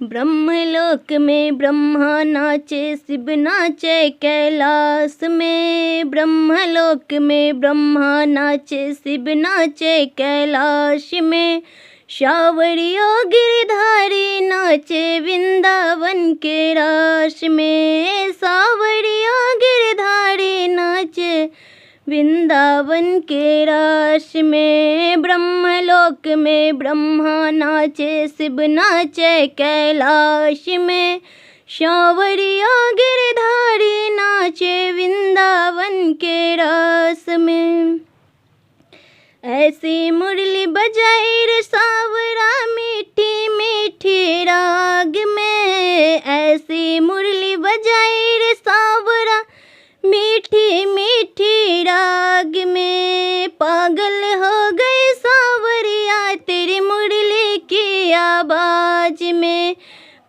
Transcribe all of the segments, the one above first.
ब्रह्मलोक में ब्रह्मा नाचे, शिव नाचे कैलाश में। ब्रह्मलोक में ब्रह्मा नाचे, शिव नाचे कैलाश में। शावरिया गिरधारी नाचे वृंदावन के रास में। सावरिया गिरधारी नाचे वृंदावन के रास में। ब्रह्मलोक में ब्रह्मा नाचे, शिव नाचे कैलाश में। शावरिया गिरधारी नाचे वृंदावन के रास में। ऐसी मुरली बजाई रे सावरा मीठी मीठी राग में। ऐसी मुरली बजाई रे सावरा मीठी मीठी राग में। पागल हो गई सावरिया तेरी मुरली की आवाज में।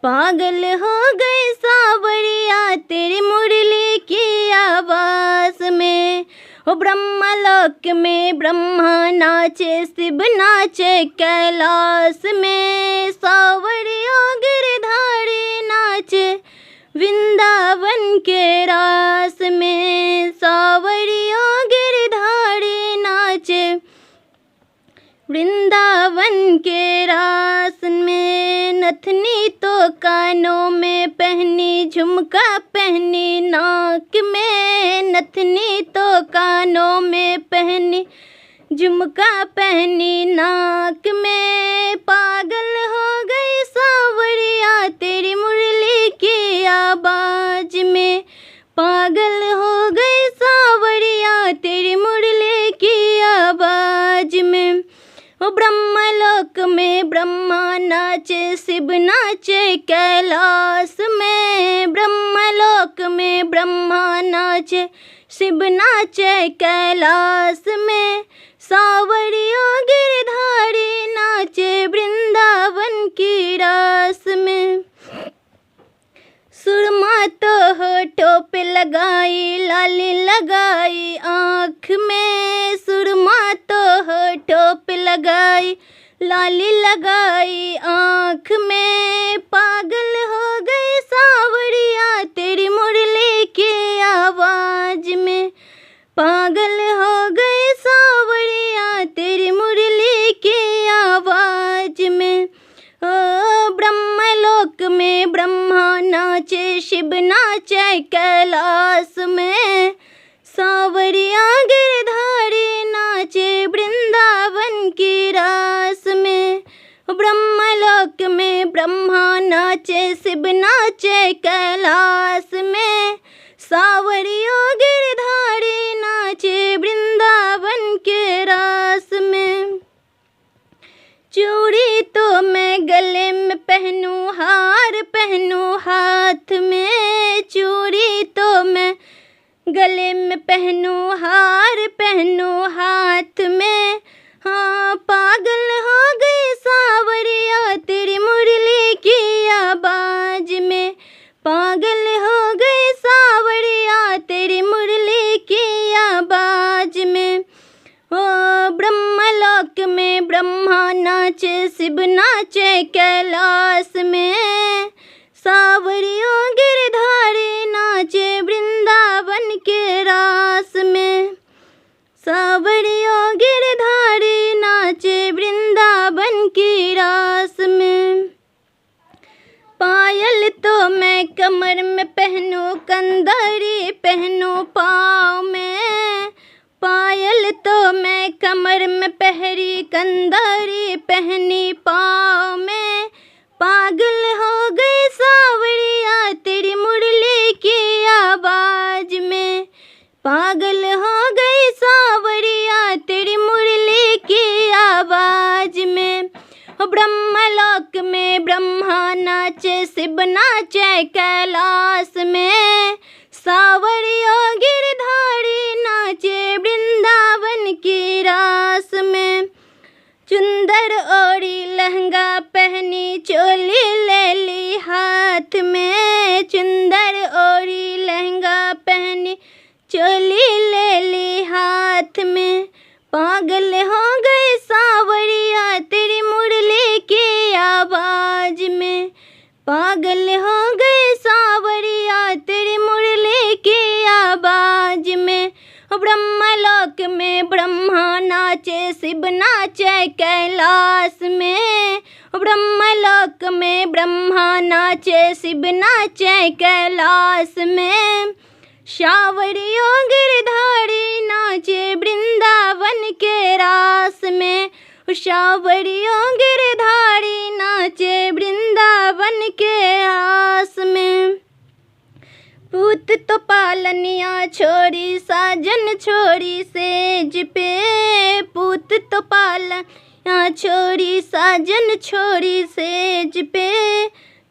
पागल हो गई सावरिया तेरी मुरली की आवाज में। ओ ब्रह्मलोक में ब्रह्मा नाचे, शिव नाचे कैलाश में। सावरिया गिरधारी नाचे वृंदावन के रास में। सावरिया गिरधारी नाचे वृंदावन के रास में। नथनी तो कानों में पहनी, झुमका पहनी नाक में। नथनी तो कानों में पहनी, झुमका पहनी नाक में। पागल हो गई सावरिया तेरी मुरली की आवाज में। पागल हो गई सावरिया तेरी मुरली की आवाज में। ओ ब्रह्मलोक में ब्रह्मा नाचे, शिव नाचे कैलाश में। ब्रह्मलोक में ब्रह्मा नाचे, शिव नाचे कैलाश में। सावरिया गिरधारी नाचे वृंदावन की रास में। सुरमा तो होठों पे लगाई, लाली लगाई आँख में। सुरमा तो होठों पे लगाई, लाली लगाई आँख में। पागल हो गई सावरिया तेरी मुरली की आवाज में। पागल हो गई सावरिया तेरी मुरली की आवाज में। ओ ब्रह्मलोक में ब्रह्मा नाचे, शिव नाचे कैलाश में। सावरिया गिरधारी नाचे वृंदावन की रास में। ब्रह्मलोक में ब्रह्मा नाचे, शिव नाचे कैलाश में। सावरिया गिरधारी नाचे वृंदावन के रास में। चूड़ी तो मैं गले में पहनूं, हार पहनूं हाथ में। चूड़ी तो मैं गले में पहनूं, हार पहनूं हाथ में। हाँ पागल हो गई सावरिया तेरी मुरली की आवाज में। पागल हो गई सावरिया तेरी मुरली की आवाज में। ओ ब्रह्मलोक में ब्रह्मा नाचे, शिव नाचे कैलाश में। सावरिया गिरधारी नाचे वृंदावन के रास में। सावरिया गिरधारी नाचे वृंदावन की रास में। पायल तो मैं कमर में पहनूं, कंदरी पहनूं पाँव में। पायल तो मैं कमर में पहरी, कंदरी पहनी पाँव में। पागल हो गई सावरिया तेरी मुरली की आवाज में। पागल हो गई सावरिया तेरी मुरली की आवाज में। ब्रह्मलोक में ब्रह्मा नाचे, शिव नाचे कैलाश में। सावरिया गिरधारी नाचे वृंदावन की रास में। चुंदर ओढ़ी लहंगा पहनी, चोली ले ली हाथ में। चुंदर ओढ़ी लहंगा पहनी, चोली ले ली हाथ में। पागल हो गई सावरिया तेरी मुरली की आवाज में। पागल हो गए सावरिया तेरी मुरली की आवाज में। ब्रह्मलोक में ब्रह्मा नाचे शिव नाचे कैलाश में। ब्रह्मलोक में ब्रह्मा नाचे शिव नाचे कैलाश में। सावरियों गिरधारी नाचे वृंदावन के रास में। सावरियों गिरधारी नाचे वृंदावन के आस में। पूत तो पालनिया छोरी साजन छोरी सेज पे। पूत तो पालनिया छोरी साजन छोरी सेज पे।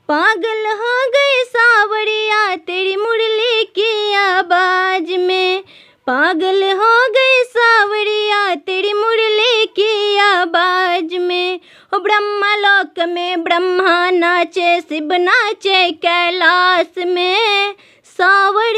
पागल हो गई सावरिया तेरी मुरली की आवाज में। पागल हो गई सावरिया तेरी मुरली की आवाज में। ब्रह्मलोक में ब्रह्मा नाचे शिव नाचे कैलाश में। सावर